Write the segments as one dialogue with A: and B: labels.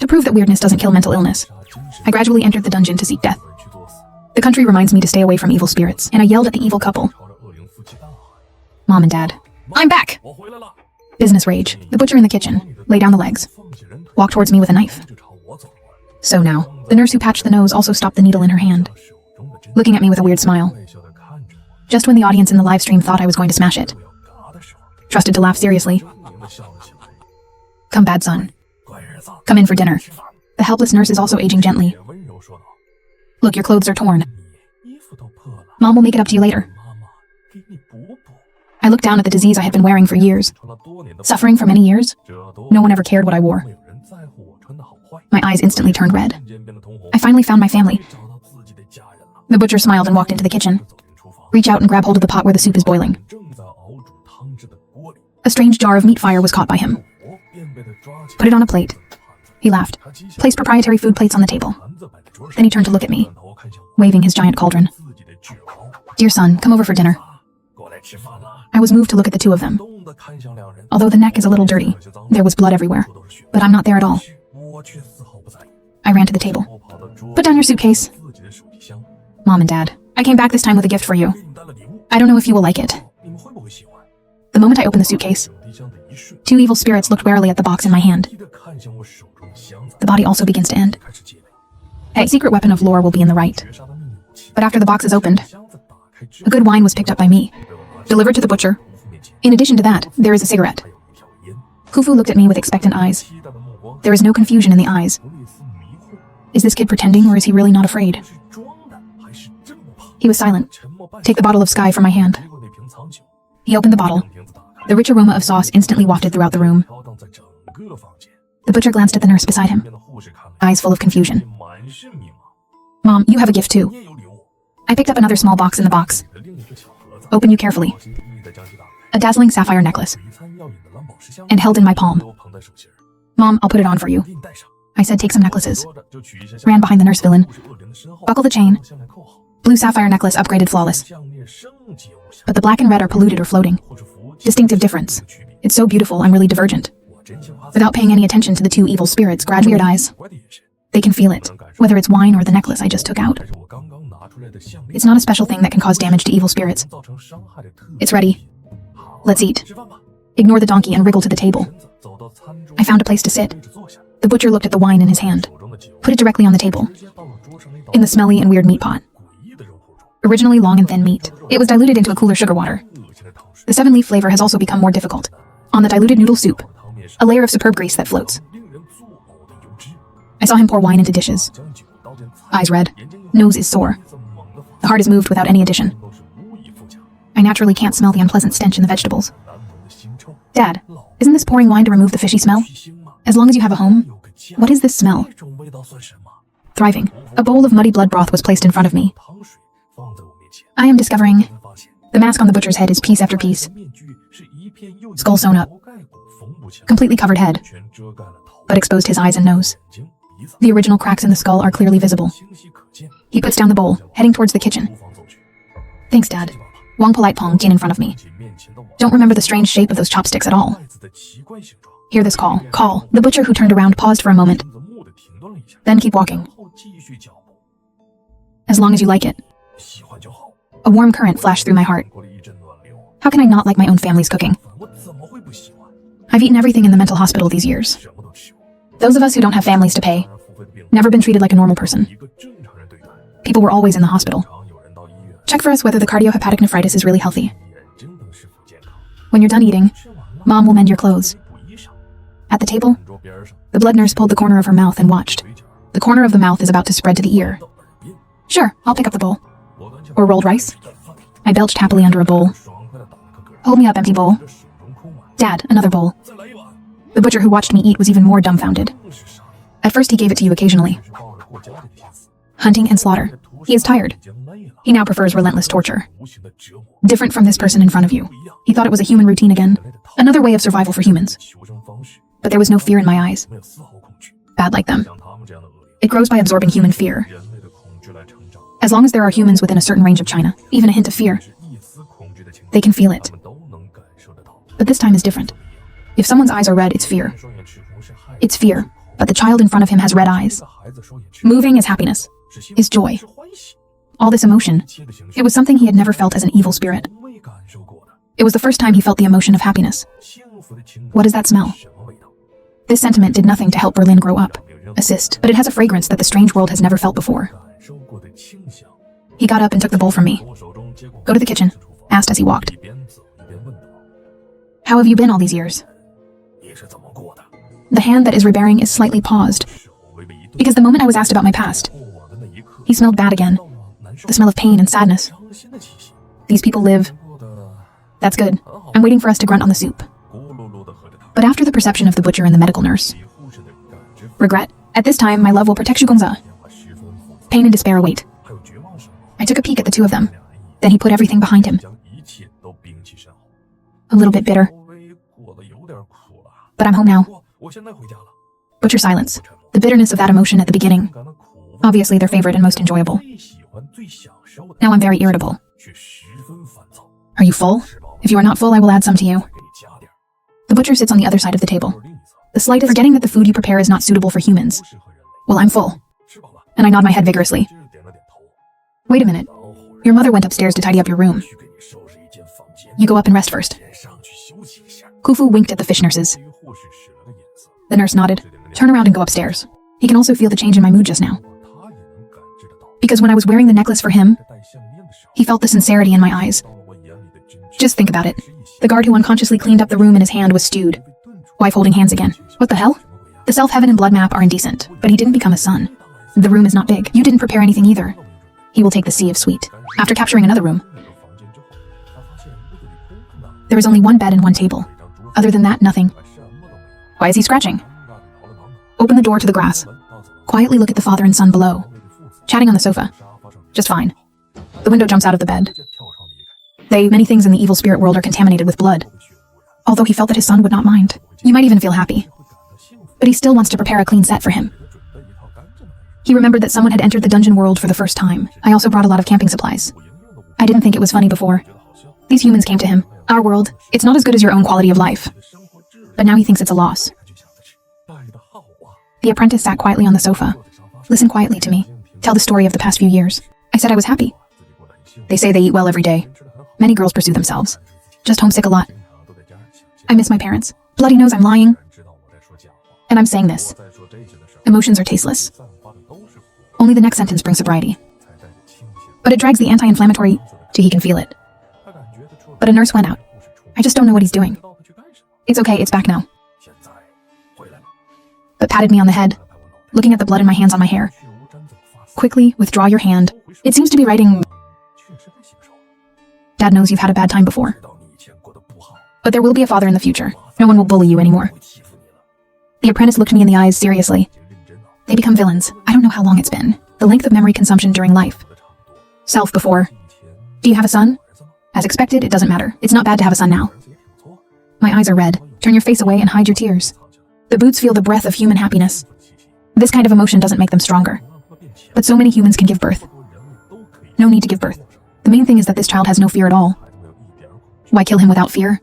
A: To prove that weirdness doesn't kill mental illness, I gradually entered the dungeon to seek death. The country reminds me to stay away from evil spirits, and I yelled at the evil couple. Mom and Dad. I'm back! Business rage. The butcher in the kitchen. Lay down the legs. Walk towards me with a knife. So now, the nurse who patched the nose also stopped the needle in her hand, looking at me with a weird smile. Just when the audience in the live stream thought I was going to smash it. Trusted to laugh seriously. Come, bad son. Come in for dinner. The helpless nurse is also aging gently. Look, your clothes are torn. Mom will make it up to you later. I looked down at the disease I had been wearing for years. Suffering for many years. No one ever cared what I wore. My eyes instantly turned red. I finally found my family. The butcher smiled and walked into the kitchen. Reach out and grab hold of the pot where the soup is boiling. A strange jar of meat fire was caught by him. Put it on a plate. He laughed. Placed proprietary food plates on the table. Then he turned to look at me, waving his giant cauldron. Dear son, come over for dinner. I was moved to look at the two of them. Although the neck is a little dirty, there was blood everywhere. But I'm not there at all. I ran to the table. Put down your suitcase. Mom and Dad, I came back this time with a gift for you. I don't know if you will like it. The moment I opened the suitcase, two evil spirits looked warily at the box in my hand. The body also begins to end. A secret weapon of lore will be in the right. But after the box is opened, a good wine was picked up by me, delivered to the butcher. In addition to that, there is a cigarette. Khufu looked at me with expectant eyes. There is no confusion in the eyes. Is this kid pretending, or is he really not afraid? He was silent. Take the bottle of Sky from my hand. He opened the bottle. The rich aroma of sauce instantly wafted throughout the room. The butcher glanced at the nurse beside him, eyes full of confusion. Mom, you have a gift too. I picked up another small box in the box. Open you carefully. A dazzling sapphire necklace. And held in my palm. Mom, I'll put it on for you. I said take some necklaces. Ran behind the nurse villain. Buckle the chain. Blue sapphire necklace upgraded flawless. But the black and red are polluted or floating. Distinctive difference. It's so beautiful, I'm really divergent. Without paying any attention to the two evil spirits, weird eyes. They can feel it, whether it's wine or the necklace I just took out. It's not a special thing that can cause damage to evil spirits. It's ready. Let's eat. Ignore the donkey and wriggle to the table. I found a place to sit. The butcher looked at the wine in his hand. Put it directly on the table. In the smelly and weird meat pot. Originally long and thin meat, it was diluted into a cooler sugar water. The 7-leaf flavor has also become more difficult. On the diluted noodle soup, a layer of superb grease that floats. I saw him pour wine into dishes. Eyes red, nose is sore. The heart is moved without any addition. I naturally can't smell the unpleasant stench in the vegetables. Dad, isn't this pouring wine to remove the fishy smell? As long as you have a home, what is this smell? Thriving, a bowl of muddy blood broth was placed in front of me. I am discovering the mask on the butcher's head is piece after piece. Skull sewn up. Completely covered head, but exposed his eyes and nose. The original cracks in the skull are clearly visible. He puts down the bowl, heading towards the kitchen. Thanks, Dad. Wang polite Pong Jin in front of me. Don't remember the strange shape of those chopsticks at all. Hear this call. Call. The butcher who turned around paused for a moment. Then keep walking. As long as you like it. A warm current flashed through my heart. How can I not like my own family's cooking? I've eaten everything in the mental hospital these years. Those of us who don't have families to pay, never been treated like a normal person. People were always in the hospital. Check for us whether the cardiohepatic nephritis is really healthy. When you're done eating, Mom will mend your clothes. At the table, the blood nurse pulled the corner of her mouth and watched. The corner of the mouth is about to spread to the ear. Sure, I'll pick up the bowl. Or rolled rice. I belched happily under a bowl. Hold me up, empty bowl. Dad, another bowl. The butcher who watched me eat was even more dumbfounded. At first he gave it to you occasionally. Hunting and slaughter. He is tired. He now prefers relentless torture. Different from this person in front of you. He thought it was a human routine again. Another way of survival for humans. But there was no fear in my eyes. Bad like them. It grows by absorbing human fear. As long as there are humans within a certain range of China, even a hint of fear, they can feel it. But this time is different. If someone's eyes are red, it's fear. It's fear, but the child in front of him has red eyes. Moving is happiness, is joy. All this emotion, it was something he had never felt as an evil spirit. It was the first time he felt the emotion of happiness. What does that smell? This sentiment did nothing to help Berlin grow up, assist, but it has a fragrance that the strange world has never felt before. He got up and took the bowl from me. Go to the kitchen, asked as he walked. How have you been all these years? The hand that is rebearing is slightly paused, because the moment I was asked about my past, he smelled bad again. The smell of pain and sadness. These people live. That's good. I'm waiting for us to grunt on the soup. But after the perception of the butcher and the medical nurse. Regret. At this time, my love will protect Gongza. Pain and despair await. I took a peek at the two of them. Then he put everything behind him. A little bit bitter. But I'm home now. Butcher silence. The bitterness of that emotion at the beginning. Obviously their favorite and most enjoyable. Now I'm very irritable. Are you full? If you are not full, I will add some to you. The butcher sits on the other side of the table. The slightest forgetting that the food you prepare is not suitable for humans. Well, I'm full. And I nod my head vigorously. Wait a minute. Your mother went upstairs to tidy up your room. You go up and rest first. Khufu winked at the fish nurses. The nurse nodded. Turn around and go upstairs. He can also feel the change in my mood just now. Because when I was wearing the necklace for him, he felt the sincerity in my eyes. Just think about it. The guard who unconsciously cleaned up the room in his hand was stewed. Wife holding hands again. What the hell? The self-heaven and blood map are indecent, but he didn't become a son. The room is not big. You didn't prepare anything either. He will take the sea of sweet. After capturing another room, there is only one bed and one table. Other than that, nothing. Why is he scratching? Open the door to the grass. Quietly look at the father and son below. Chatting on the sofa. Just fine. The window jumps out of the bed. Many things in the evil spirit world are contaminated with blood. Although he felt that his son would not mind. You might even feel happy. But he still wants to prepare a clean set for him. He remembered that someone had entered the dungeon world for the first time. I also brought a lot of camping supplies. I didn't think it was funny before. These humans came to him. Our world, it's not as good as your own quality of life. But now he thinks it's a loss. The apprentice sat quietly on the sofa. Listen quietly to me. Tell the story of the past few years. I said I was happy. They say they eat well every day. Many girls pursue themselves. Just homesick a lot. I miss my parents. Bloody knows I'm lying. And I'm saying this. Emotions are tasteless. Only the next sentence brings sobriety. But it drags the anti-inflammatory till he can feel it. But a nurse went out. I just don't know what he's doing. It's okay, it's back now. But patted me on the head, looking at the blood in my hands on my hair. Quickly, withdraw your hand. It seems to be writing... Dad knows you've had a bad time before. But there will be a father in the future. No one will bully you anymore. The apprentice looked me in the eyes seriously. They become villains. I don't know how long it's been. The length of memory consumption during life. Self before. Do you have a son? As expected, it doesn't matter. It's not bad to have a son now. My eyes are red. Turn your face away and hide your tears. The boots feel the breath of human happiness. This kind of emotion doesn't make them stronger. But so many humans can give birth. No need to give birth. The main thing is that this child has no fear at all. Why kill him without fear?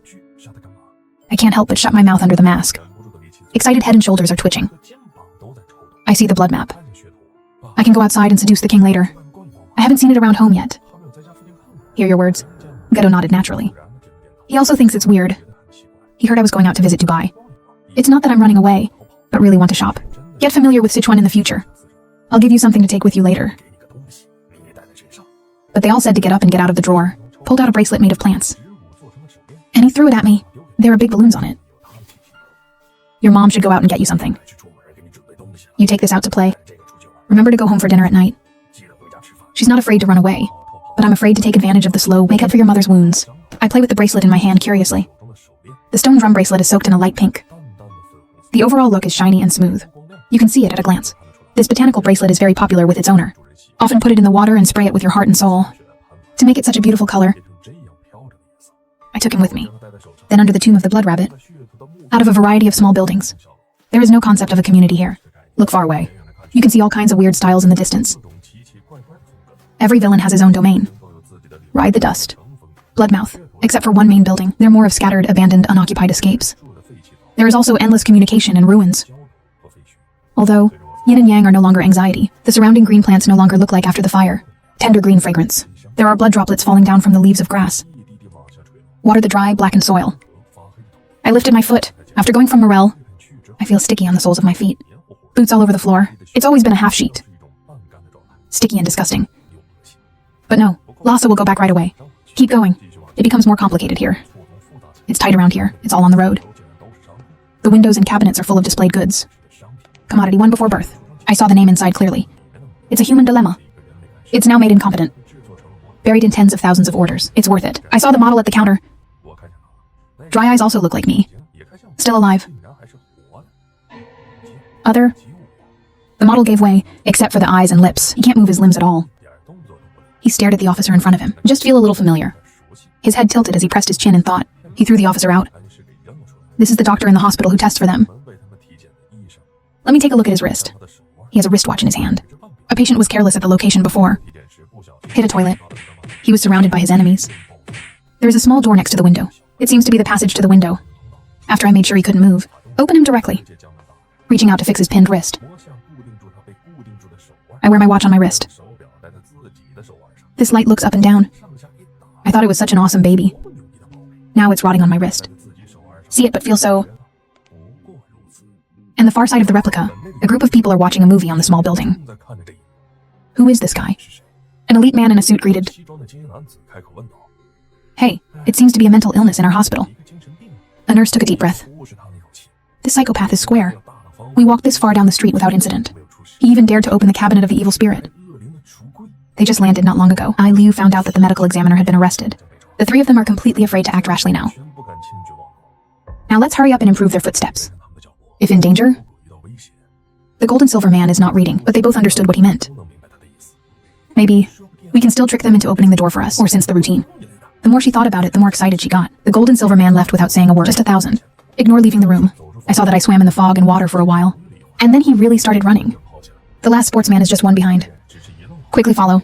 A: I can't help but shut my mouth under the mask. Excited head and shoulders are twitching. I see the blood map. I can go outside and seduce the king later. I haven't seen it around home yet. Hear your words? Ghetto nodded naturally. He also thinks it's weird. He heard I was going out to visit Dubai. It's not that I'm running away, but really want to shop. Get familiar with Sichuan in the future. I'll give you something to take with you later. But they all said to get up and get out of the drawer. Pulled out a bracelet made of plants. And he threw it at me. There are big balloons on it. Your mom should go out and get you something. You take this out to play. Remember to go home for dinner at night. She's not afraid to run away, but I'm afraid to take advantage of the slow wake up for your mother's wounds. I play with the bracelet in my hand curiously. The stone drum bracelet is soaked in a light pink. The overall look is shiny and smooth. You can see it at a glance. This botanical bracelet is very popular with its owner. Often put it in the water and spray it with your heart and soul. To make it such a beautiful color. I took him with me. Then under the tomb of the blood rabbit. Out of a variety of small buildings. There is no concept of a community here. Look far away. You can see all kinds of weird styles in the distance. Every villain has his own domain. Ride the dust. Bloodmouth. Except for one main building, they're more of scattered, abandoned, unoccupied escapes. There is also endless communication and ruins. Although, yin and yang are no longer anxiety, the surrounding green plants no longer look like after the fire. Tender green fragrance. There are blood droplets falling down from the leaves of grass. Water the dry, blackened soil. I lifted my foot. After going from morel, I feel sticky on the soles of my feet. Boots all over the floor. It's always been a half sheet. Sticky and disgusting. But no, Lhasa will go back right away. Keep going. It becomes more complicated here. It's tight around here. It's all on the road. The windows and cabinets are full of displayed goods. Commodity 1 before birth. I saw the name inside clearly. It's a human dilemma. It's now made incompetent. Buried in tens of thousands of orders. It's worth it. I saw the model at the counter. Dry eyes also look like me. Still alive. Other. The model gave way, except for the eyes and lips. He can't move his limbs at all. He stared at the officer in front of him. Just feel a little familiar. His head tilted as he pressed his chin in thought. He threw the officer out. This is the doctor in the hospital who tests for them. Let me take a look at his wrist. He has a wristwatch in his hand. A patient was careless at the location before. Hit a toilet. He was surrounded by his enemies. There is a small door next to the window. It seems to be the passage to the window. After I made sure he couldn't move, open him directly. Reaching out to fix his pinned wrist. I wear my watch on my wrist. This light looks up and down. I thought it was such an awesome baby. Now it's rotting on my wrist. See it but feel so... And the far side of the replica, a group of people are watching a movie on the small building. Who is this guy? An elite man in a suit greeted. Hey, it seems to be a mental illness in our hospital. A nurse took a deep breath. This psychopath is square. We walked this far down the street without incident. He even dared to open the cabinet of the evil spirit. They just landed not long ago. Liu found out that the medical examiner had been arrested. The three of them are completely afraid to act rashly now. Now let's hurry up and improve their footsteps. If in danger... The gold and silver man is not reading, but they both understood what he meant. Maybe we can still trick them into opening the door for us, or sense the routine. The more she thought about it, the more excited she got. The gold and silver man left without saying a word. Just 1,000. Ignore leaving the room. I saw that I swam in the fog and water for a while. And then he really started running. The last sportsman is just one behind. Quickly follow.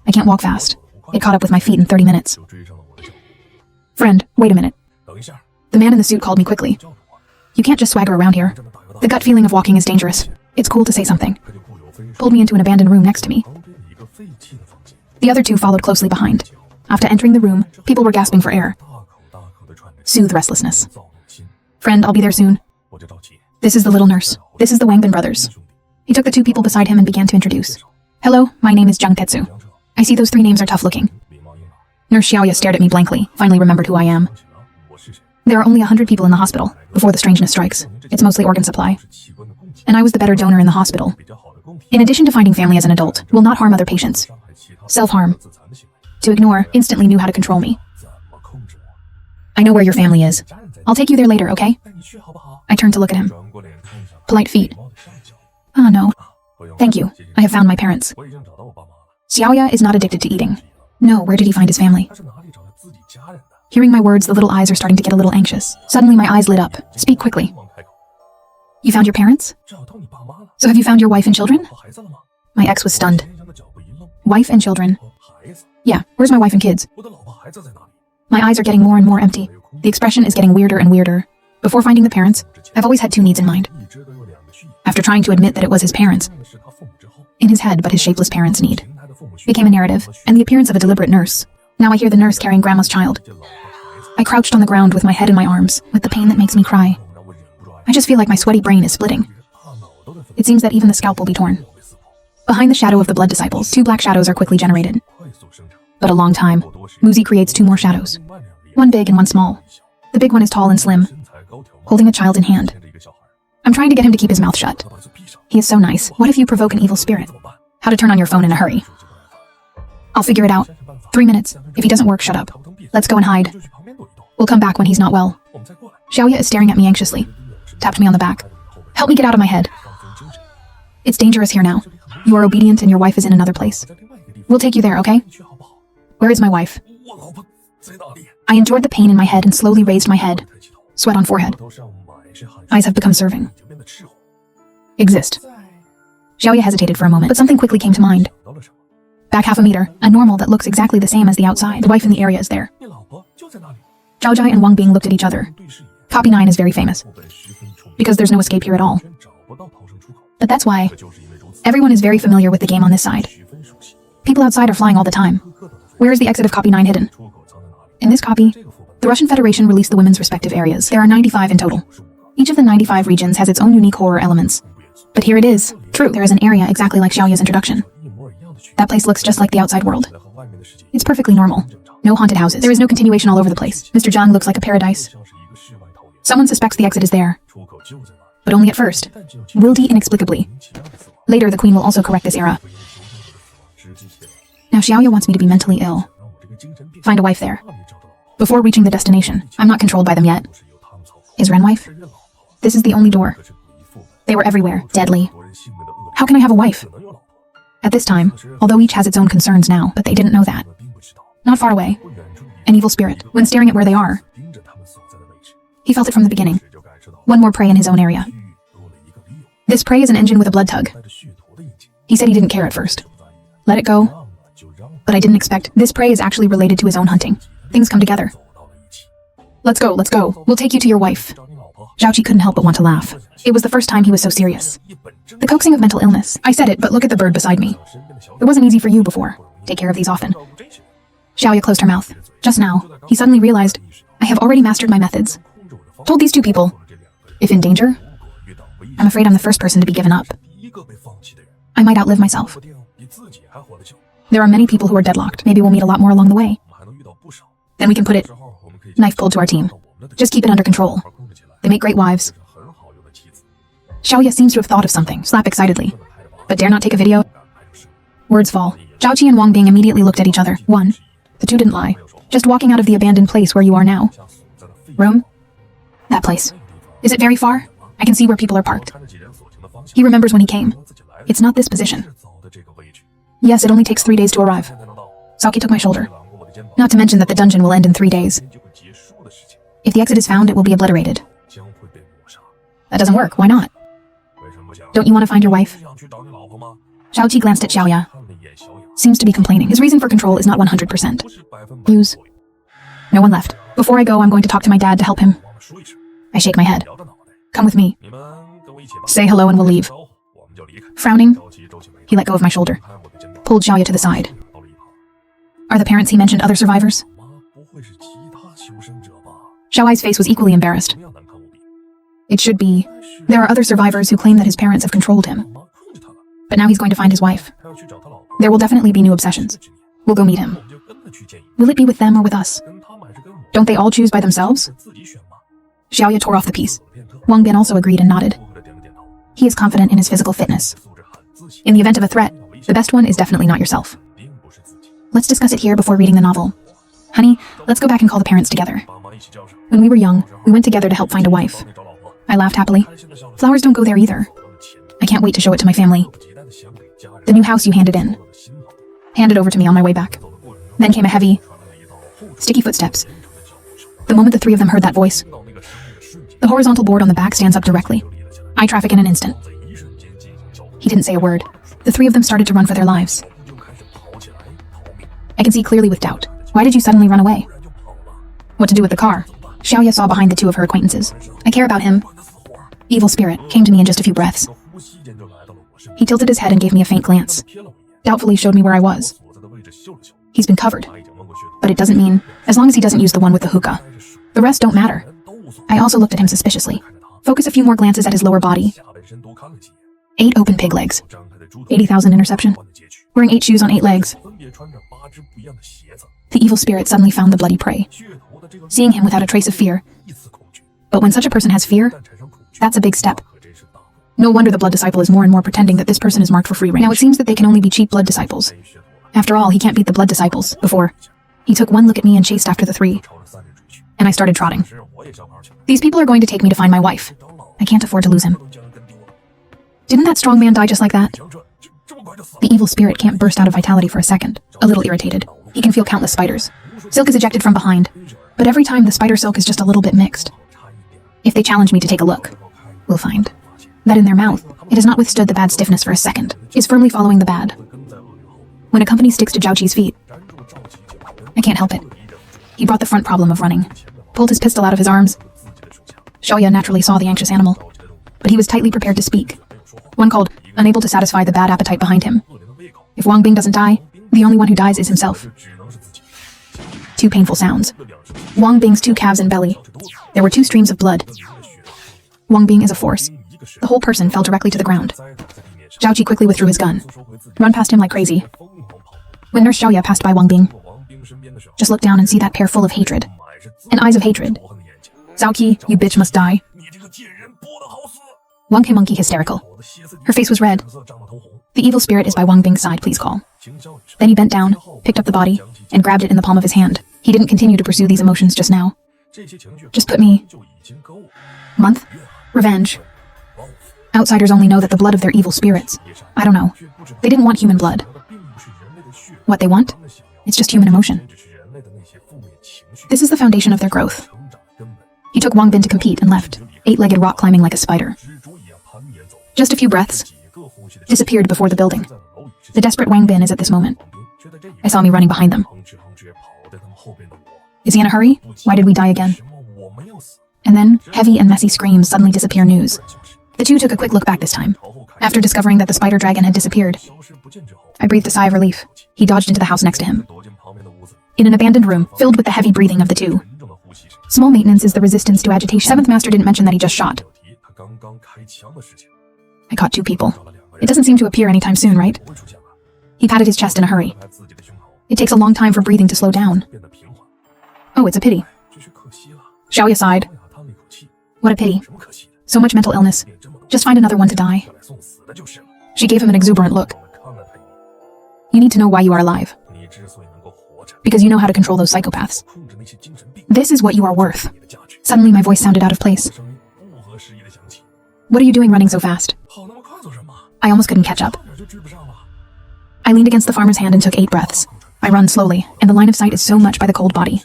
A: I can't walk fast. It caught up with my feet in 30 minutes. Friend, wait a minute. The man in the suit called me quickly. You can't just swagger around here. The gut feeling of walking is dangerous. It's cool to say something. Pulled me into an abandoned room next to me. The other two followed closely behind. After entering the room, people were gasping for air. Soothe restlessness. Friend, I'll be there soon. This is the little nurse. This is the Wangbin brothers. He took the two people beside him and began to introduce. Hello, my name is Jung Tetsu. I see those three names are tough looking. Nurse Xiaoya stared at me blankly, finally remembered who I am. There are only 100 people in the hospital, before the strangeness strikes. It's mostly organ supply. And I was the better donor in the hospital. In addition to finding family as an adult, will not harm other patients. Self-harm. To ignore, instantly knew how to control me. I know where your family is. I'll take you there later, okay? I turned to look at him. Polite feet. Oh no. Thank you. I have found my parents. Xiaoya is not addicted to eating. No, where did he find his family? Hearing my words, the little eyes are starting to get a little anxious. Suddenly my eyes lit up. Speak quickly. You found your parents? So have you found your wife and children? My ex was stunned. Wife and children? Yeah, where's my wife and kids? My eyes are getting more and more empty. The expression is getting weirder and weirder. Before finding the parents, I've always had two needs in mind. After trying to admit that it was his parents, in his head, but his shapeless parents' need, became a narrative, and the appearance of a deliberate nurse. Now I hear the nurse carrying grandma's child. I crouched on the ground with my head in my arms, with the pain that makes me cry. I just feel like my sweaty brain is splitting. It seems that even the scalp will be torn. Behind the shadow of the blood disciples, two black shadows are quickly generated. But a long time, Muzi creates two more shadows. One big and one small. The big one is tall and slim, holding a child in hand. I'm trying to get him to keep his mouth shut. He is so nice. What if you provoke an evil spirit? How to turn on your phone in a hurry. I'll figure it out. 3 minutes. If he doesn't work, shut up. Let's go and hide. We'll come back when he's not well. Xiaoya is staring at me anxiously. Tapped me on the back. Help me get out of my head. It's dangerous here now. You are obedient and your wife is in another place. We'll take you there, okay? Where is my wife? I endured the pain in my head and slowly raised my head. Sweat on forehead. Eyes have become serving. Exist. Xiaoya hesitated for a moment, but something quickly came to mind. Back half a meter, a normal that looks exactly the same as the outside. The wife in the area is there. Zhao Jai and Wang Bing looked at each other. Copy 9 is very famous. Because there's no escape here at all. But that's why everyone is very familiar with the game on this side. People outside are flying all the time. Where is the exit of copy 9 hidden? In this copy, the Russian Federation released the women's respective areas. There are 95 in total. Each of the 95 regions has its own unique horror elements. But here it is. True, there is an area exactly like Xiaoya's introduction. That place looks just like the outside world. It's perfectly normal. No haunted houses. There is no continuation all over the place. Mr. Zhang looks like a paradise. Someone suspects the exit is there. But only at first. Wildy inexplicably. Later, the queen will also correct this error. Now Xiaoya wants me to be mentally ill. Find a wife there. Before reaching the destination, I'm not controlled by them yet. Is Ren wife? This is the only door. They were everywhere, deadly. How can I have a wife? At this time, although each has its own concerns now, but they didn't know that. Not far away, an evil spirit, when staring at where they are. He felt it from the beginning. One more prey in his own area. This prey is an engine with a blood tug. He said he didn't care at first. Let it go. But I didn't expect. This prey is actually related to his own hunting. Things come together. Let's go, let's go. We'll take you to your wife. Zhaoqi couldn't help but want to laugh. It was the first time he was so serious. The coaxing of mental illness. I said it, but look at the bird beside me. It wasn't easy for you before. Take care of these often. Xiaoya closed her mouth. Just now, he suddenly realized, I have already mastered my methods. Told these two people, if in danger, I'm afraid I'm the first person to be given up. I might outlive myself. There are many people who are deadlocked. Maybe we'll meet a lot more along the way. Then we can put it. Knife pulled to our team. Just keep it under control. They make great wives. Xiaoya seems to have thought of something, slap excitedly. But dare not take a video? Words fall. Zhaoqi and Wang Bing immediately looked at each other. One. The two didn't lie. Just walking out of the abandoned place where you are now. Room? That place. Is it very far? I can see where people are parked. He remembers when he came. It's not this position. Yes, it only takes 3 days to arrive. Saki took my shoulder. Not to mention that the dungeon will end in 3 days. If the exit is found, it will be obliterated. That doesn't work. Why not? Don't you want to find your wife? Zhaoqi glanced at Xiaoya. Seems to be complaining. His reason for control is not 100%. Use. No one left. Before I go, I'm going to talk to my dad to help him. I shake my head. Come with me. Say hello and we'll leave. Frowning, he let go of my shoulder. Pulled Xiaoya to the side. Are the parents he mentioned other survivors? Xiaoai's face was equally embarrassed. It should be. There are other survivors who claim that his parents have controlled him. But now he's going to find his wife. There will definitely be new obsessions. We'll go meet him. Will it be with them or with us? Don't they all choose by themselves? Xiaoya tore off the piece. Wang Bin also agreed and nodded. He is confident in his physical fitness. In the event of a threat, the best one is definitely not yourself. Let's discuss it here before reading the novel. Honey, let's go back and call the parents together. When we were young, we went together to help find a wife. I laughed happily. Flowers don't go there either. I can't wait to show it to my family. The new house you handed in. Handed over to me on my way back. Then came a heavy, sticky footsteps. The moment the three of them heard that voice, the horizontal board on the back stands up directly. Eye traffic in an instant. He didn't say a word. The three of them started to run for their lives. I can see clearly with doubt. Why did you suddenly run away? What to do with the car? Xiaoya saw behind the two of her acquaintances. I care about him. Evil spirit came to me in just a few breaths. He tilted his head and gave me a faint glance. Doubtfully showed me where I was. He's been covered. But it doesn't mean, as long as he doesn't use the one with the hookah. The rest don't matter. I also looked at him suspiciously. Focus a few more glances at his lower body. 8 open pig legs. 80,000 interception. Wearing 8 shoes on 8 legs. The evil spirit suddenly found the bloody prey. Seeing him without a trace of fear. But when such a person has fear, that's a big step. No wonder the blood disciple is more and more pretending that this person is marked for free range. Now it seems that they can only be cheap blood disciples. After all, he can't beat the blood disciples. Before, he took one look at me and chased after the 3. And I started trotting. These people are going to take me to find my wife. I can't afford to lose him. Didn't that strong man die just like that? The evil spirit can't burst out of vitality for a second. A little irritated. He can feel countless spiders. Silk is ejected from behind. But every time the spider silk is just a little bit mixed. If they challenge me to take a look, we'll find that in their mouth, it has not withstood the bad stiffness for a second, is firmly following the bad. When a company sticks to Zhaoqi's feet, I can't help it. He brought the front problem of running, pulled his pistol out of his arms. Xiaoya naturally saw the anxious animal, but he was tightly prepared to speak. One called, unable to satisfy the bad appetite behind him. If Wang Bing doesn't die, the only one who dies is himself. Two painful sounds. Wang Bing's two calves and belly. There were two streams of blood. Wang Bing is a force. The whole person fell directly to the ground. Zhao Qi quickly withdrew his gun. Run past him like crazy. When Nurse Xiaoya passed by Wang Bing, just look down and see that pair full of hatred. And eyes of hatred. Zhao Qi, you bitch must die. Wang Ke monkey hysterical. Her face was red. The evil spirit is by Wang Bing's side, please call. Then he bent down, picked up the body, and grabbed it in the palm of his hand. He didn't continue to pursue these emotions just now. Just put me... Month? Revenge. Outsiders only know that the blood of their evil spirits. I don't know. They didn't want human blood. What they want? It's just human emotion. This is the foundation of their growth. He took Wang Bin to compete and left, eight-legged rock climbing like a spider. Just a few breaths. Disappeared before the building. The desperate Wang Bin is at this moment. I saw me running behind them. Is he in a hurry? Why did we die again? And then, heavy and messy screams suddenly disappear news. The two took a quick look back this time. After discovering that the spider dragon had disappeared, I breathed a sigh of relief. He dodged into the house next to him. In an abandoned room, filled with the heavy breathing of the two. Small maintenance is the resistance to agitation. Seventh Master didn't mention that he just shot. I caught two people. It doesn't seem to appear anytime soon, right? He patted his chest in a hurry. It takes a long time for breathing to slow down. Oh, it's a pity. Xiaoya sighed. What a pity. So much mental illness. Just find another one to die. She gave him an exuberant look. You need to know why you are alive. Because you know how to control those psychopaths. This is what you are worth. Suddenly my voice sounded out of place. What are you doing running so fast? I almost couldn't catch up. I leaned against the farmer's hand and took 8 breaths. I run slowly, and the line of sight is so much by the cold body.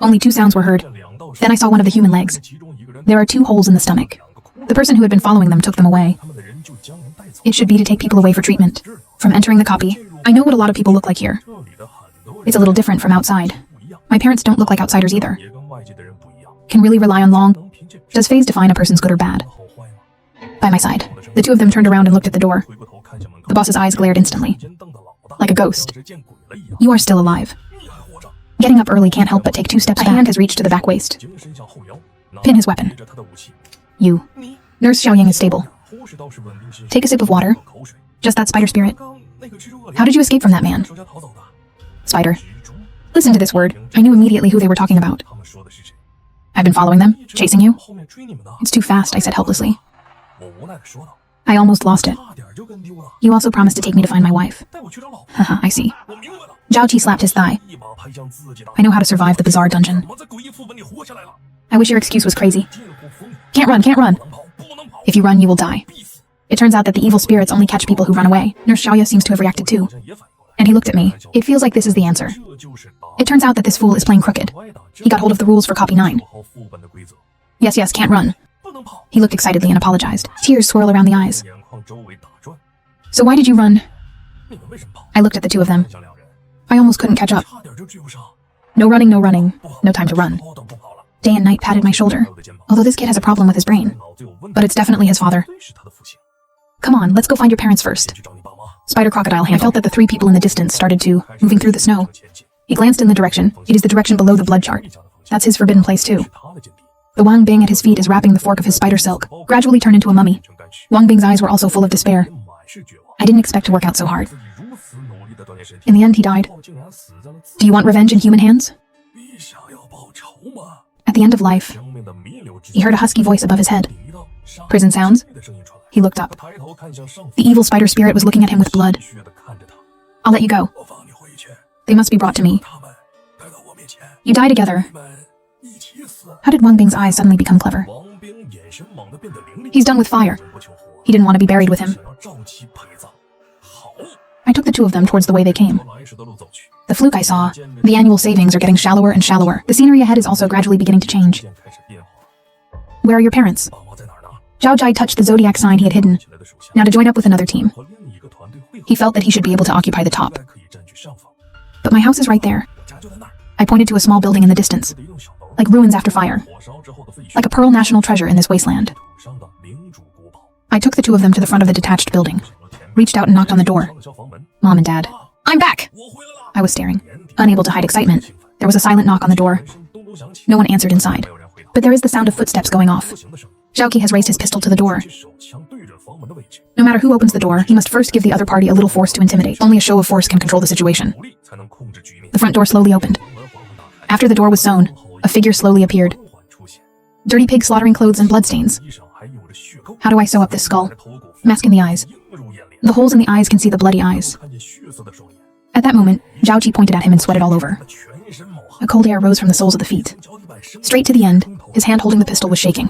A: Only 2 sounds were heard. Then I saw one of the human legs. There are 2 holes in the stomach. The person who had been following them took them away. It should be to take people away for treatment. From entering the copy, I know what a lot of people look like here. It's a little different from outside. My parents don't look like outsiders either. Can really rely on long. Does phase define a person's good or bad? By my side, the 2 of them turned around and looked at the door. The boss's eyes glared instantly. Like a ghost. You are still alive. Getting up early can't help but take 2 steps back. A hand has reached to the back waist. Pin his weapon. You. Nurse Xiaoyang is stable. Take a sip of water. Just that spider spirit. How did you escape from that man? Spider. Listen to this word. I knew immediately who they were talking about. I've been following them, chasing you. It's too fast, I said helplessly. I almost lost it. You also promised to take me to find my wife. Haha, I see. Zhao Qi slapped his thigh. I know how to survive the bizarre dungeon. I wish your excuse was crazy. Can't run, can't run. If you run, you will die. It turns out that the evil spirits only catch people who run away. Nurse Xiaoya seems to have reacted too. And he looked at me. It feels like this is the answer. It turns out that this fool is playing crooked. He got hold of the rules for copy 9. Yes, can't run. He looked excitedly and apologized. Tears swirl around the eyes. So why did you run? I looked at the 2 of them. I almost couldn't catch up. No running, no running. No time to run. Day and night patted my shoulder. Although this kid has a problem with his brain. But it's definitely his father. Come on, let's go find your parents first. Spider crocodile hand felt that the 3 people in the distance started to, moving through the snow. He glanced in the direction. It is the direction below the blood chart. That's his forbidden place too. The Wang Bing at his feet is wrapping the fork of his spider silk, gradually turned into a mummy. Wang Bing's eyes were also full of despair. I didn't expect to work out so hard. In the end, he died. Do you want revenge in human hands? At the end of life, he heard a husky voice above his head. Prison sounds? He looked up. The evil spider spirit was looking at him with blood. I'll let you go. They must be brought to me. You die together. How did Wang Bing's eyes suddenly become clever? He's done with fire. He didn't want to be buried with him. I took the 2 of them towards the way they came. The fluke I saw, the annual savings are getting shallower and shallower. The scenery ahead is also gradually beginning to change. Where are your parents? Zhao Jai touched the zodiac sign he had hidden, now to join up with another team. He felt that he should be able to occupy the top. But my house is right there. I pointed to a small building in the distance, like ruins after fire, like a pearl national treasure in this wasteland. I took the two of them to the front of the detached building, reached out and knocked on the door. Mom and Dad. I'm back! I was staring, unable to hide excitement. There was a silent knock on the door. No one answered inside, but there is the sound of footsteps going off. Xiaoqi has raised his pistol to the door. No matter who opens the door, he must first give the other party a little force to intimidate. Only a show of force can control the situation. The front door slowly opened. After the door was sewn, a figure slowly appeared. Dirty pig slaughtering clothes and bloodstains. How do I sew up this skull? Mask in the eyes. The holes in the eyes can see the bloody eyes. At that moment, Zhaoqi pointed at him and sweated all over. A cold air rose from the soles of the feet. Straight to the end, his hand holding the pistol was shaking.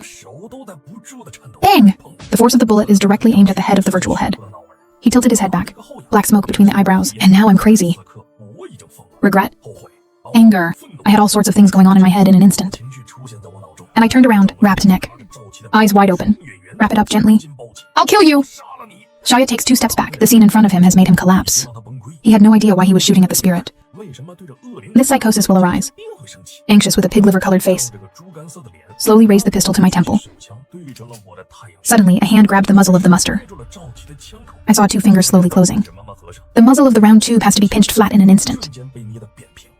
A: Bang! The force of the bullet is directly aimed at the head of the virtual head. He tilted his head back, black smoke between the eyebrows, and now I'm crazy. Regret? Anger. I had all sorts of things going on in my head in an instant. And I turned around, rapt neck. Eyes wide open. Wrap it up gently. I'll kill you! Xiaoya takes 2 steps back. The scene in front of him has made him collapse. He had no idea why he was shooting at the spirit. This psychosis will arise. Anxious with a pig liver-colored face. Slowly raised the pistol to my temple. Suddenly, a hand grabbed the muzzle of the muster. I saw 2 fingers slowly closing. The muzzle of the round tube has to be pinched flat in an instant.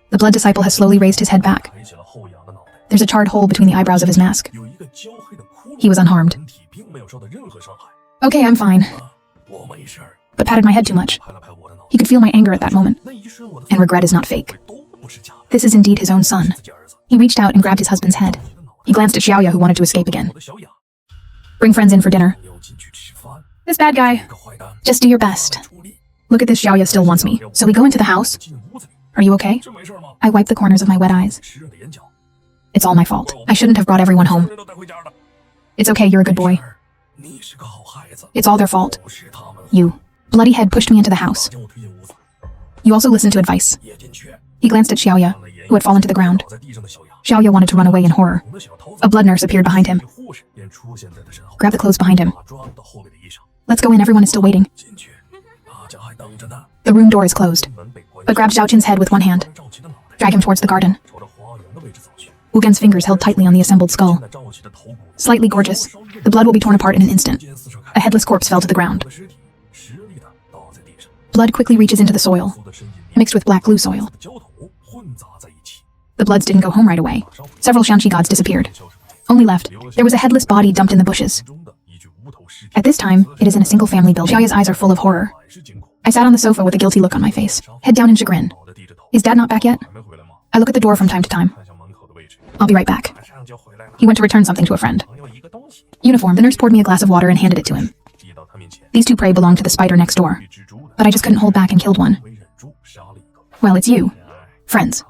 A: The blood disciple has slowly raised his head back. There's a charred hole between the eyebrows of his mask. He was unharmed. Okay, I'm fine. But patted my head too much. He could feel my anger at that moment. And regret is not fake. This is indeed his own son. He reached out and grabbed his husband's head. He glanced at Xiaoya, who wanted to escape again. Bring friends in for dinner. This bad guy. Just do your best. Look at this, Xiaoya still wants me. So we go into the house. Are you okay? I wipe the corners of my wet eyes. It's all my fault. I shouldn't have brought everyone home. It's okay, you're a good boy. It's all their fault. You. Bloody head pushed me into the house. You also listened to advice. He glanced at Xiaoya, who had fallen to the ground. Xiaoya wanted to run away in horror. A blood nurse appeared behind him. Grab the clothes behind him. Let's go in, everyone is still waiting. The room door is closed, but grabbed Zhao Qin's head with one hand. Drag him towards the garden. Wugen's fingers held tightly on the assembled skull. Slightly gorgeous, the blood will be torn apart in an instant. A headless corpse fell to the ground. Blood quickly reaches into the soil, mixed with black glue soil. The Bloods didn't go home right away. Several Xianqi gods disappeared. Only left, there was a headless body dumped in the bushes. At this time, it is in a single-family building. Xiaoya's eyes are full of horror. I sat on the sofa with a guilty look on my face, head down in chagrin. Is Dad not back yet? I look at the door from time to time. I'll be right back. He went to return something to a friend. Uniform. The nurse poured me a glass of water and handed it to him. These 2 prey belonged to the spider next door, but I just couldn't hold back and killed one. Well, it's you. Friends.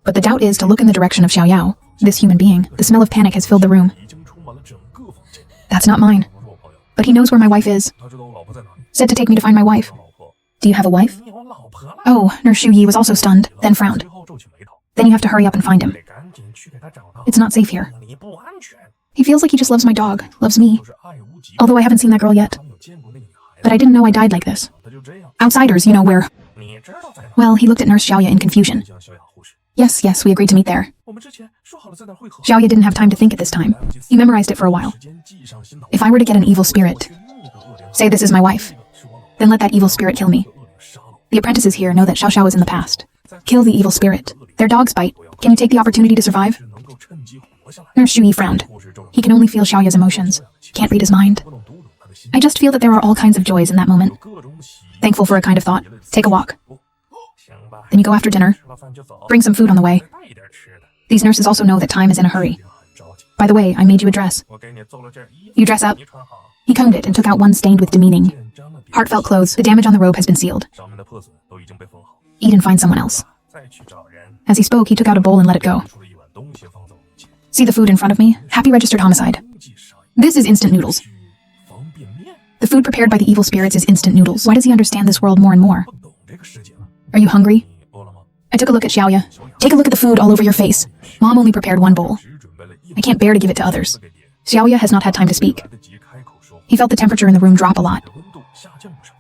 A: But the doubt is to look in the direction of Xiaoyao, this human being. The smell of panic has filled the room. That's not mine. But he knows where my wife is. Said to take me to find my wife. Do you have a wife? Oh, Nurse Shu Yi was also stunned, then frowned. Then you have to hurry up and find him. It's not safe here. He feels like he just loves my dog, loves me. Although I haven't seen that girl yet. But I didn't know I died like this. Outsiders, you know where. Well, he looked at Nurse Xiaoya in confusion. Yes, we agreed to meet there. Xiaoya didn't have time to think at this time. He memorized it for a while. If I were to get an evil spirit, say this is my wife, then let that evil spirit kill me. The apprentices here know that Xiao Xiao is in the past. Kill the evil spirit. Their dogs bite. Can you take the opportunity to survive? Nurse Shu Yi frowned. He can only feel Xiaoya's emotions. Can't read his mind. I just feel that there are all kinds of joys in that moment. Thankful for a kind of thought. Take a walk. Then you go after dinner. Bring some food on the way. These nurses also know that time is in a hurry. By the way, I made you a dress. You dress up. He combed it and took out one stained with demeaning. Heartfelt clothes. The damage on the robe has been sealed. Eat and find someone else. As he spoke, he took out a bowl and let it go. See the food in front of me? Happy registered homicide. This is instant noodles. The food prepared by the evil spirits is instant noodles. Why does he understand this world more and more? Are you hungry? I took a look at Xiaoya. Take a look at the food all over your face. Mom only prepared one bowl. I can't bear to give it to others. Xiaoya has not had time to speak. He felt the temperature in the room drop a lot.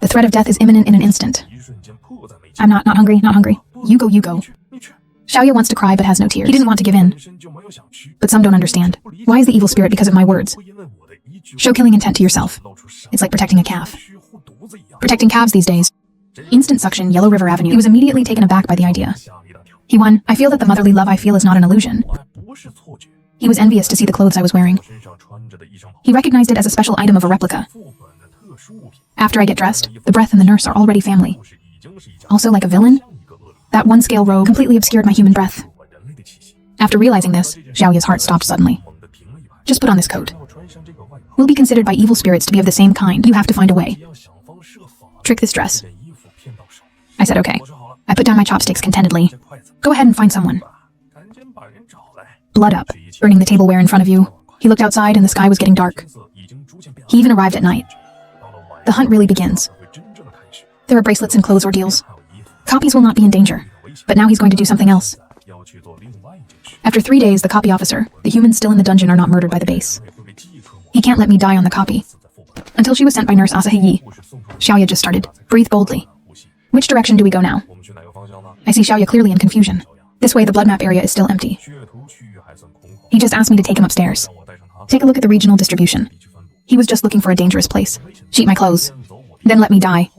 A: The threat of death is imminent in an instant. I'm not hungry. You go. Xiaoya wants to cry but has no tears. He didn't want to give in. But some don't understand. Why is the evil spirit because of my words? Show killing intent to yourself. It's like protecting a calf. Protecting calves these days. Instant suction, Yellow River Avenue. He was immediately taken aback by the idea. He won. I feel that the motherly love I feel is not an illusion. He was envious to see the clothes I was wearing. He recognized it as a special item of a replica. After I get dressed, the breath and the nurse are already family. Also like a villain? That one-scale robe completely obscured my human breath. After realizing this, Xiaoya's heart stopped suddenly. Just put on this coat. We'll be considered by evil spirits to be of the same kind. You have to find a way. Trick this dress. I said okay. I put down my chopsticks contentedly. Go ahead and find someone. Blood up, burning the tableware in front of you. He looked outside and the sky was getting dark. He even arrived at night. The hunt really begins. There are bracelets and clothes ordeals. Copies will not be in danger, but now he's going to do something else. After 3 days, the copy officer, the humans still in the dungeon are not murdered by the base. He can't let me die on the copy. Until she was sent by Nurse Asahi. Xiaoya just started. Breathe boldly. Which direction do we go now? I see Xiaoya clearly in confusion. This way the blood map area is still empty. He just asked me to take him upstairs. Take a look at the regional distribution. He was just looking for a dangerous place. Cheat my clothes. Then let me die.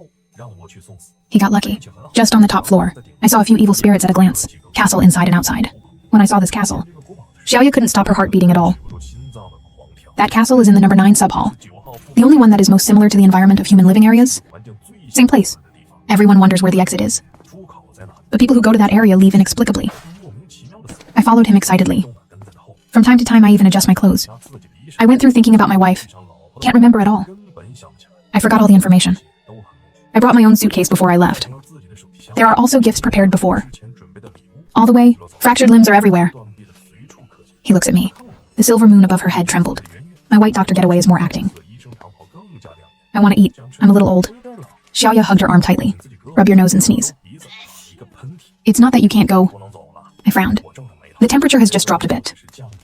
A: He got lucky. Just on the top floor. I saw a few evil spirits at a glance. Castle inside and outside. When I saw this castle, Xiaoya couldn't stop her heart beating at all. That castle is in the number 9 sub-hall. The only one that is most similar to the environment of human living areas. Same place. Everyone wonders where the exit is. But people who go to that area leave inexplicably. I followed him excitedly. From time to time I even adjust my clothes. I went through thinking about my wife. Can't remember at all. I forgot all the information. I brought my own suitcase before I left. There are also gifts prepared before. All the way, fractured limbs are everywhere. He looks at me. The silver moon above her head trembled. My white doctor getaway is more acting. I want to eat. I'm a little old. Xiaoya hugged her arm tightly. Rub your nose and sneeze. It's not that you can't go. I frowned. The temperature has just dropped a bit.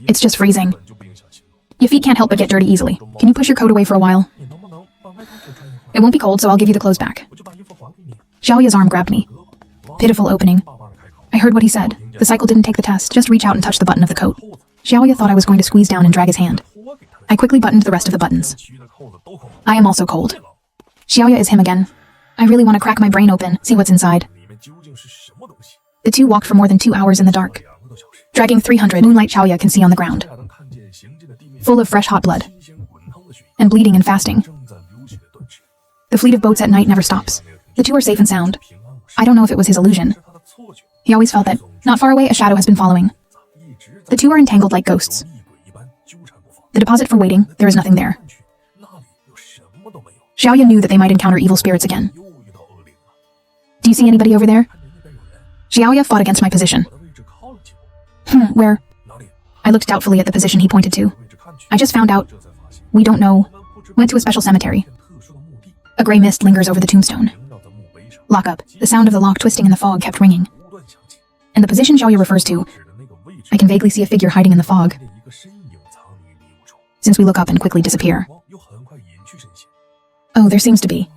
A: It's just freezing. Your feet can't help but get dirty easily. Can you push your coat away for a while? It won't be cold, so I'll give you the clothes back. Xiaoya's arm grabbed me. Pitiful opening. I heard what he said. The cycle didn't take the test. Just reach out and touch the button of the coat. Xiaoya thought I was going to squeeze down and drag his hand. I quickly buttoned the rest of the buttons. I am also cold. Xiaoya is him again. I really want to crack my brain open, see what's inside. The two walked for more than 2 hours in the dark. Dragging 300 moonlight Xiaoya can see on the ground. Full of fresh hot blood. And bleeding and fasting. The fleet of boats at night never stops. The two are safe and sound. I don't know if it was his illusion. He always felt that, not far away, a shadow has been following. The two are entangled like ghosts. The deposit for waiting, there is nothing there. Xiaoya knew that they might encounter evil spirits again. Do you see anybody over there? Xiaoya fought against my position. Where? I looked doubtfully at the position he pointed to. I just found out. We don't know. Went to a special cemetery. A gray mist lingers over the tombstone. Lock up. The sound of the lock twisting in the fog kept ringing. And the position Xiaoya refers to, I can vaguely see a figure hiding in the fog. Since we look up and quickly disappear. Oh, there seems to be.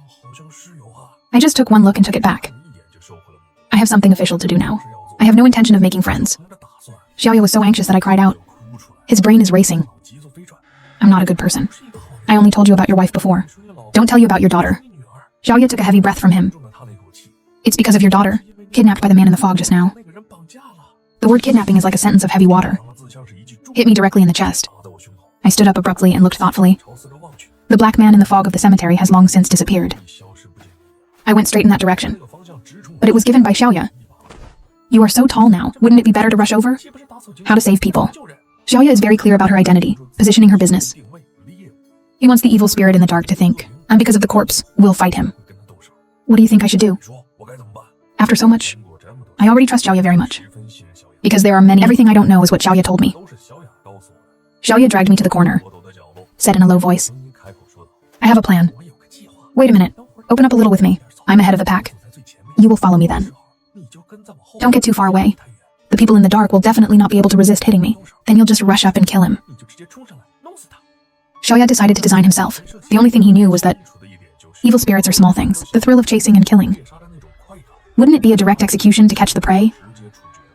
A: I just took one look and took it back. I have something official to do now. I have no intention of making friends. Xiaoya was so anxious that I cried out. His brain is racing. I'm not a good person. I only told you about your wife before. Don't tell you about your daughter. Xiaoya took a heavy breath from him. It's because of your daughter, kidnapped by the man in the fog just now. The word kidnapping is like a sentence of heavy water. Hit me directly in the chest. I stood up abruptly and looked thoughtfully. The black man in the fog of the cemetery has long since disappeared. I went straight in that direction. But it was given by Xiaoya. You are so tall now, wouldn't it be better to rush over? How to save people. Xiaoya is very clear about her identity, positioning her business. He wants the evil spirit in the dark to think, and because of the corpse, we'll fight him. What do you think I should do? After so much, I already trust Xiaoya very much. Because there are many. Everything I don't know is what Xiaoya told me. Xiaoya dragged me to the corner, said in a low voice. I have a plan. Wait a minute. Open up a little with me. I'm ahead of the pack. You will follow me then. Don't get too far away. The people in the dark will definitely not be able to resist hitting me. Then you'll just rush up and kill him. Xiaoya decided to design himself. The only thing he knew was that evil spirits are small things, the thrill of chasing and killing. Wouldn't it be a direct execution to catch the prey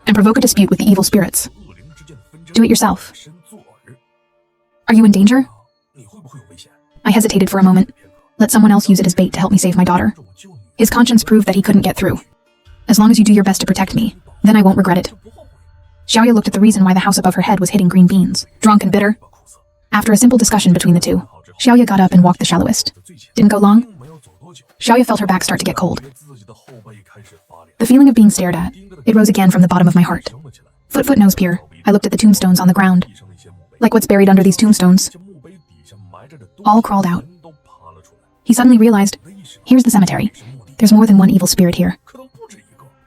A: and provoke a dispute with the evil spirits? Do it yourself. Are you in danger? I hesitated for a moment. Let someone else use it as bait to help me save my daughter. His conscience proved that he couldn't get through. As long as you do your best to protect me, then I won't regret it. Xiaoya looked at the reason why the house above her head was hitting green beans, drunk and bitter. After a simple discussion between the two, Xiaoya got up and walked the shallowest. Didn't go long. Xiaoya felt her back start to get cold. The feeling of being stared at, it rose again from the bottom of my heart. Foot, nose, peer, I looked at the tombstones on the ground. Like what's buried under these tombstones? All crawled out. He suddenly realized, here's the cemetery. There's more than one evil spirit here.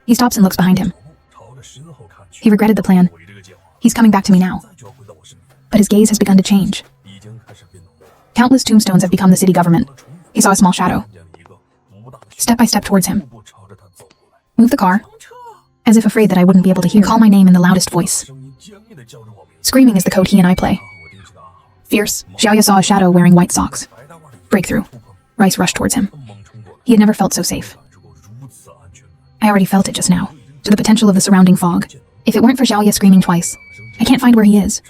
A: He stops and looks behind him. He regretted the plan. He's coming back to me now. But his gaze has begun to change. Countless tombstones have become the city government. He saw a small shadow. Step by step towards him. Move the car. As if afraid that I wouldn't be able to hear, call my name in the loudest voice. Screaming is the code he and I play. Fierce, Xiaoya saw a shadow wearing white socks. Breakthrough. Rice rushed towards him. He had never felt so safe. I already felt it just now, to the potential of the surrounding fog. If it weren't for Xiaoya screaming twice, I can't find where he is.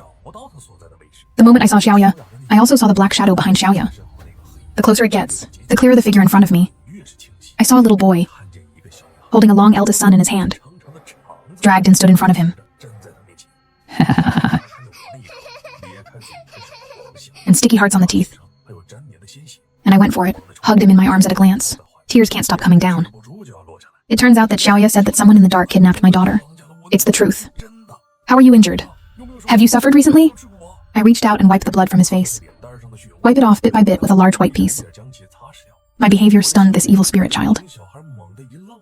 A: The moment I saw Xiaoya, I also saw the black shadow behind Xiaoya. The closer it gets, the clearer the figure in front of me. I saw a little boy, holding a long eldest son in his hand, dragged and stood in front of him. And sticky hearts on the teeth. And I went for it, hugged him in my arms at a glance. Tears can't stop coming down. It turns out that Xiaoya said that someone in the dark kidnapped my daughter. It's the truth. How are you injured? Have you suffered recently? I reached out and wiped the blood from his face. Wipe it off bit by bit with a large white piece. My behavior stunned this evil spirit child.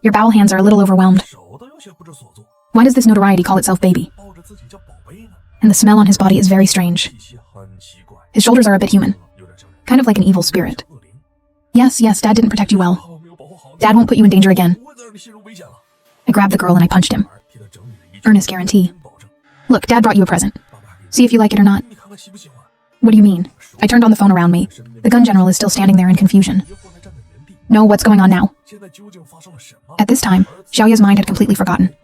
A: Your bowel hands are a little overwhelmed. Why does this notoriety call itself baby? And the smell on his body is very strange. His shoulders are a bit human. Kind of like an evil spirit. Yes, Dad didn't protect you well. Dad won't put you in danger again. I grabbed the girl and I punched him. Earnest guarantee. Look, Dad brought you a present. See if you like it or not. What do you mean? I turned on the phone around me. The gun general is still standing there in confusion. No, what's going on now? At this time, Xiaoya's mind had completely forgotten.